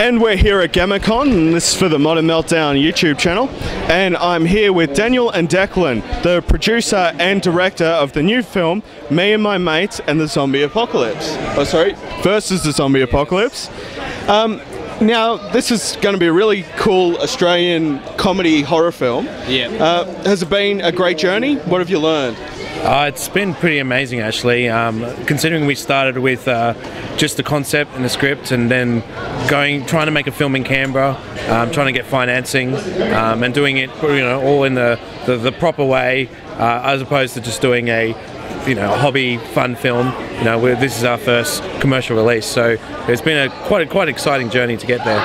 And we're here at Gammacon, and this is for the Modern Meltdown YouTube channel. And I'm here with Daniel and Declan, the producer and director of the new film, Me and My Mates and the Zombie Apocalypse. Versus the Zombie Apocalypse. Now, this is going to be a really cool Australian comedy horror film. Yeah. Has it been a great journey? What have you learned? It's been pretty amazing, actually, considering we started with just the concept and the script, and then trying to make a film in Canberra, trying to get financing, and doing it, all in the proper way, as opposed to just doing a hobby fun film. This is our first commercial release, so it's been quite exciting journey to get there.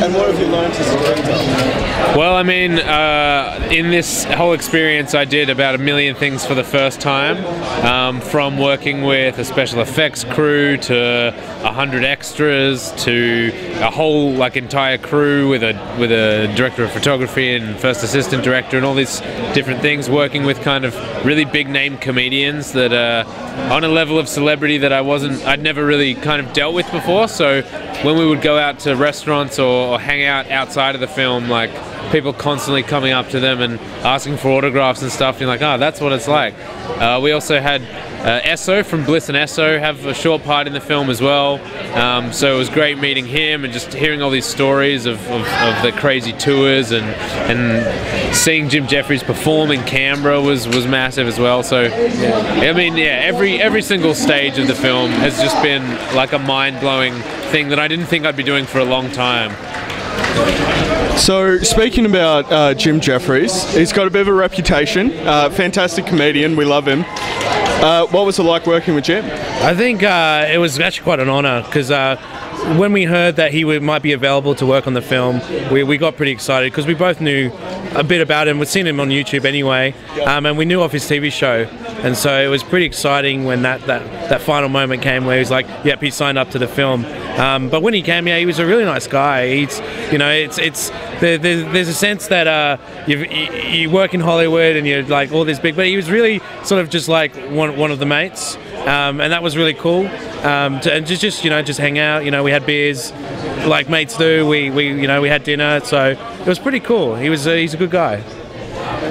And what have you learned as a director? Well, I mean, in this whole experience, I did about 1 million things for the first time, from working with a special effects crew to 100 extras to a whole entire crew with a director of photography and first assistant director and all these different things, working with kind of really big name comedians that are on a level of celebrity that I'd never really kind of dealt with before. So when we would go out to restaurants or hang out outside of the film, people constantly coming up to them and asking for autographs and stuff, and you're like, oh, that's what it's like. We also had Esso from Bliss and Esso have a short part in the film as well, so it was great meeting him and just hearing all these stories of the crazy tours, and seeing Jim Jeffries perform in Canberra was massive as well. So I mean, yeah, every single stage of the film has just been like a mind-blowing thing that I didn't think I'd be doing for a long time. So, speaking about Jim Jeffries, he's got a bit of a reputation, fantastic comedian, we love him. What was it like working with Jim? I think it was actually quite an honour, because when we heard that he might be available to work on the film, we got pretty excited, because we both knew a bit about him. We'd seen him on YouTube anyway, and we knew of his TV show, and so it was pretty exciting when that final moment came where he was like, yep, he signed up to the film. But when he came, he was a really nice guy. There's a sense that you work in Hollywood and you're like all this big, but he was really sort of just like one of the mates, and that was really cool. And just hang out. We had beers like mates do. We had dinner, so it was pretty cool. He's a good guy.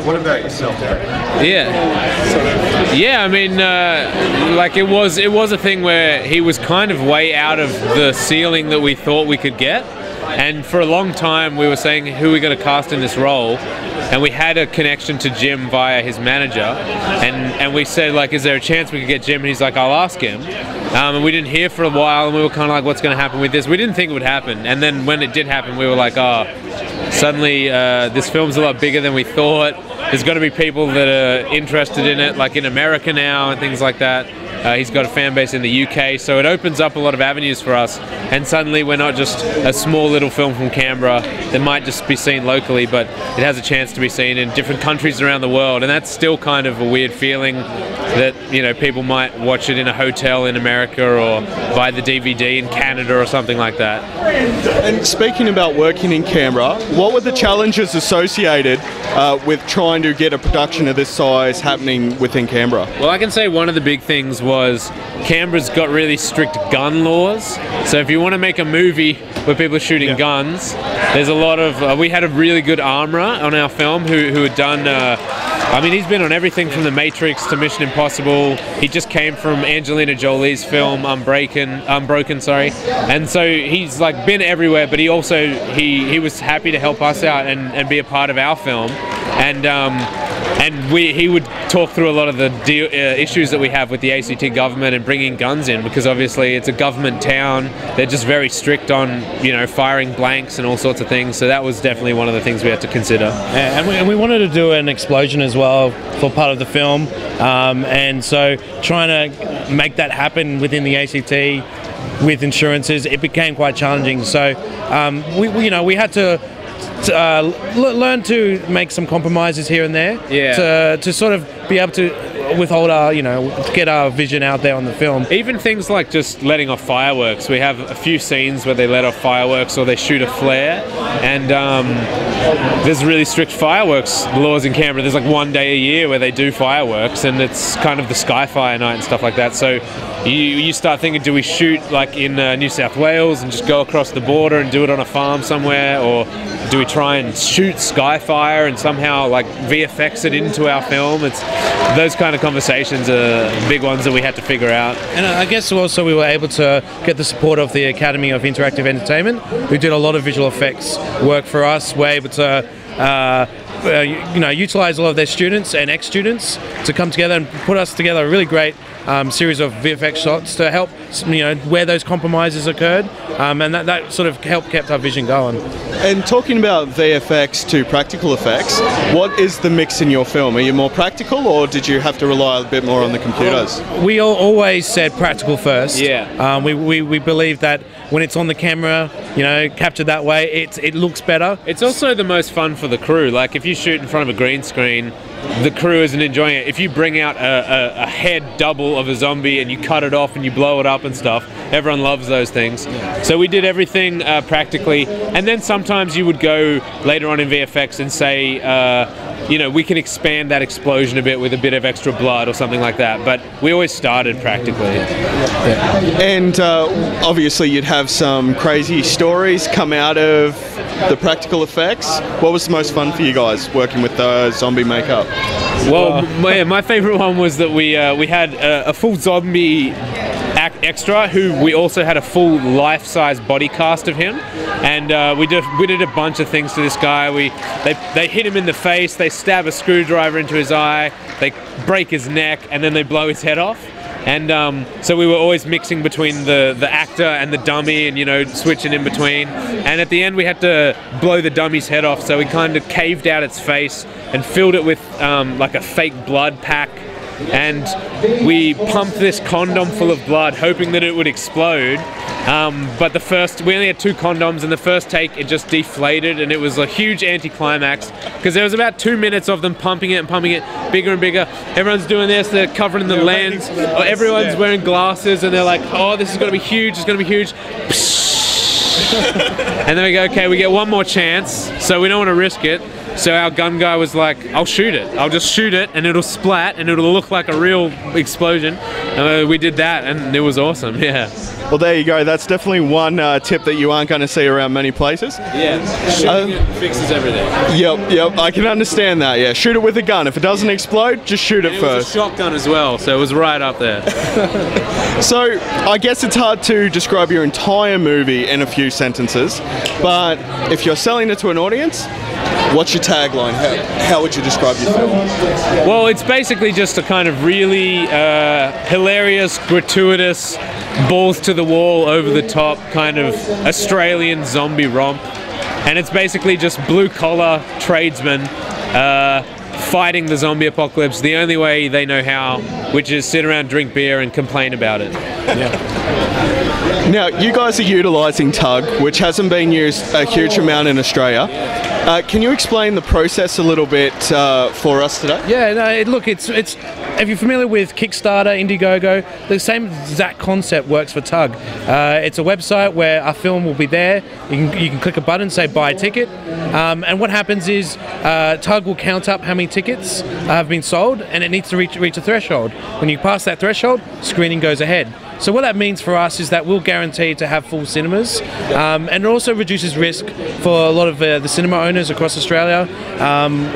What about yourself, Derek? Yeah, I mean, it was a thing where he was kind of way out of the ceiling that we thought we could get, and for a long time we were saying who we going to cast in this role, and we had a connection to Jim via his manager, and we said, is there a chance we could get Jim? And he's like, I'll ask him. And we didn't hear for a while, and we were kind of like, what's going to happen with this? We didn't think it would happen, and then when it did happen, we were like, oh, suddenly this film's a lot bigger than we thought. There's got to be people that are interested in it, like in America now and things like that. He's got a fan base in the UK, so it opens up a lot of avenues for us, and suddenly we're not just a small little film from Canberra that might just be seen locally, but it has a chance to be seen in different countries around the world, and that's still kind of a weird feeling that people might watch it in a hotel in America or buy the DVD in Canada or something like that. And speaking about working in Canberra, what were the challenges associated with trying to get a production of this size happening within Canberra? Well, I can say one of the big things was Canberra's got really strict gun laws. So if you want to make a movie where people are shooting guns, there's a lot of... we had a really good armourer on our film who had done... he's been on everything from The Matrix to Mission Impossible. He just came from Angelina Jolie's film Unbroken, and so he's been everywhere. But he also he was happy to help us out and be a part of our film, and he would talk through a lot of the issues that we have with the ACT government and bringing guns in, because obviously it's a government town. They're just very strict on firing blanks and all sorts of things. So that was definitely one of the things we had to consider. And we wanted to do an explosion as well for part of the film, and so trying to make that happen within the ACT with insurances, it became quite challenging. So we had to learn to make some compromises here and there, to sort of be able to withhold our, get our vision out there on the film. Even things like just letting off fireworks. We have a few scenes where they let off fireworks or they shoot a flare, and there's really strict fireworks laws in Canberra. There's like one day a year where they do fireworks, and it's kind of the Skyfire night and stuff like that. So you start thinking, do we shoot like in New South Wales and just go across the border and do it on a farm somewhere, or do we try and shoot Skyfire and somehow like VFX it into our film? It's those kind of conversations are big ones that we had to figure out. And I guess also we were able to get the support of the Academy of Interactive Entertainment, who did a lot of visual effects work for us. We're able to utilize a lot of their students and ex-students to come together and put us together a really great series of VFX shots to help, where those compromises occurred, and that sort of kept our vision going. And talking about VFX to practical effects, what is the mix in your film? Are you more practical, or did you have to rely a bit more on the computers? We always said practical first. Yeah. We believe that when it's on the camera, captured that way, it looks better. It's also the most fun for the crew. Like if you shoot in front of a green screen, the crew isn't enjoying it. If you bring out a head double of a zombie and you cut it off and you blow it up and stuff, everyone loves those things. So we did everything practically, and then sometimes you would go later on in VFX and say, we can expand that explosion a bit with a bit of extra blood or something like that. But we always started practically. Yeah. And obviously you'd have some crazy stories come out of the practical effects. What was the most fun for you guys working with the zombie makeup? Well, my favourite one was that we had a full zombie extra who we also had a full life-size body cast of him, and we did a bunch of things to this guy. They hit him in the face, they stab a screwdriver into his eye, they break his neck, and then they blow his head off. And so we were always mixing between the actor and the dummy, and switching in between. And at the end we had to blow the dummy's head off, so we kind of caved out its face and filled it with like a fake blood pack. And we pumped this condom full of blood, hoping that it would explode. But we only had 2 condoms, and the first take it just deflated, and it was a huge anticlimax because there was about 2 minutes of them pumping it bigger and bigger. Everyone's doing this, they're covering the lens, everyone's wearing glasses, and they're like, oh, this is going to be huge, it's going to be huge. And then we go, okay, we get one more chance, so we don't want to risk it. So our gun guy was like, I'll shoot it. I'll just shoot it and it'll splat and it'll look like a real explosion. And we did that and it was awesome, yeah. Well, there you go. That's definitely one tip that you aren't going to see around many places. Yeah, shooting it fixes everything. Yep, I can understand that, yeah. Shoot it with a gun. If it doesn't explode, just shoot it first. It was a shotgun as well, so it was right up there. So, I guess it's hard to describe your entire movie in a few sentences, but if you're selling it to an audience, what's your tagline? How would you describe your film? Well, it's basically just a kind of really hilarious, gratuitous, balls to the wall, over the top kind of Australian zombie romp. And it's basically just blue collar tradesmen fighting the zombie apocalypse the only way they know how, which is sit around, drink beer and complain about it. Yeah. Now, you guys are utilising Tug, which hasn't been used a huge amount in Australia. Can you explain the process a little bit for us today? Yeah, no, look, it's if you're familiar with Kickstarter, Indiegogo, the same exact concept works for Tug. It's a website where our film will be there. You can click a button, say buy a ticket, and what happens is Tug will count up how many tickets have been sold, and it needs to reach a threshold. When you pass that threshold, screening goes ahead. So what that means for us is that we'll guarantee to have full cinemas, and it also reduces risk for a lot of the cinema owners across Australia.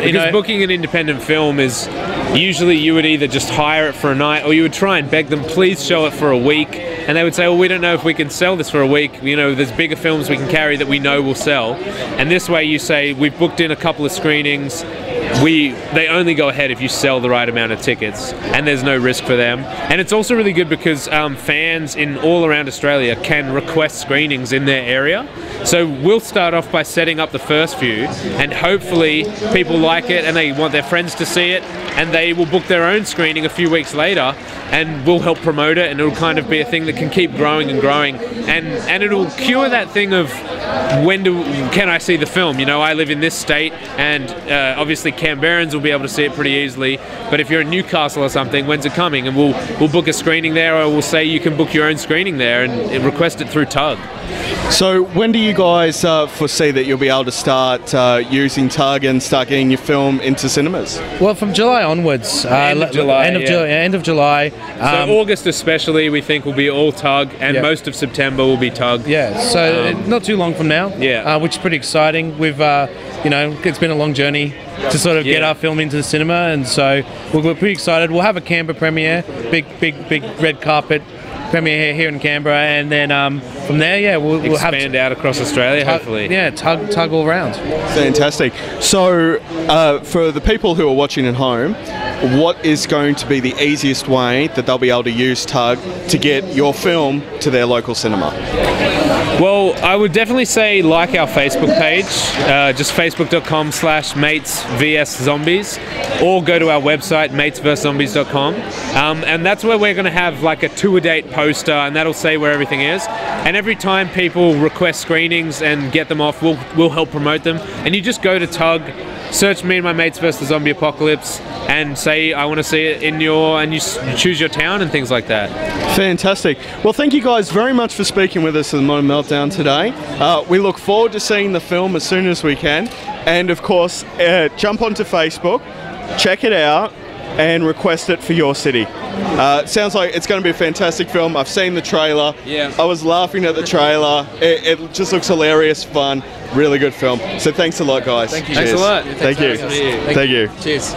Because booking an independent film is usually you would either just hire it for a night, or you would try and beg them, please show it for a week, and they would say, well, we don't know if we can sell this for a week. There's bigger films we can carry that we know will sell. And this way you say, we've booked in a couple of screenings, they only go ahead if you sell the right amount of tickets, and there's no risk for them. And it's also really good because fans in all around Australia can request screenings in their area. So we'll start off by setting up the first few, and hopefully people like it and they want their friends to see it, and they will book their own screening a few weeks later. and we'll help promote it, and it'll kind of be a thing that can keep growing and growing, and it'll cure that thing of can I see the film? You know, I live in this state, and obviously Canberrans will be able to see it pretty easily, but if you're in Newcastle or something, when's it coming? And we'll book a screening there, or we'll say you can book your own screening there and request it through Tug. So when do you guys foresee that you'll be able to start using Tug and start getting your film into cinemas? Well, from July onwards. End of July. End of July. So August especially, we think will be all Tug, and most of September will be Tug. Yeah, so not too long from now. Yeah. Which is pretty exciting. We've, you know, it's been a long journey to sort of get our film into the cinema, and so we're pretty excited. We'll have a Canberra premiere, big red carpet premiere here in Canberra, and then from there, we'll expand out across Australia, hopefully. Yeah, tug all around. Fantastic. So, for the people who are watching at home, what is going to be the easiest way that they'll be able to use Tug to get your film to their local cinema? Well, I would definitely say like our Facebook page, just facebook.com/matesvszombies, or go to our website, matesvszombies.com, and that's where we're going to have like a tour-date poster, and that'll say where everything is. And every time people request screenings and get them off, we'll help promote them. And you just go to Tug, search Me and My Mates vs. the Zombie Apocalypse, and say I want to see it in and you choose your town and things like that. Fantastic. Well, thank you guys very much for speaking with us at the Modern Meltdown today. We look forward to seeing the film as soon as we can, and of course jump onto Facebook, check it out, and request it for your city. Sounds like it's going to be a fantastic film. I've seen the trailer. Yeah. I was laughing at the trailer. It just looks hilarious, fun, really good film. So thanks a lot, guys. Thank you. Thanks a lot. Thank you. Thank you. Cheers.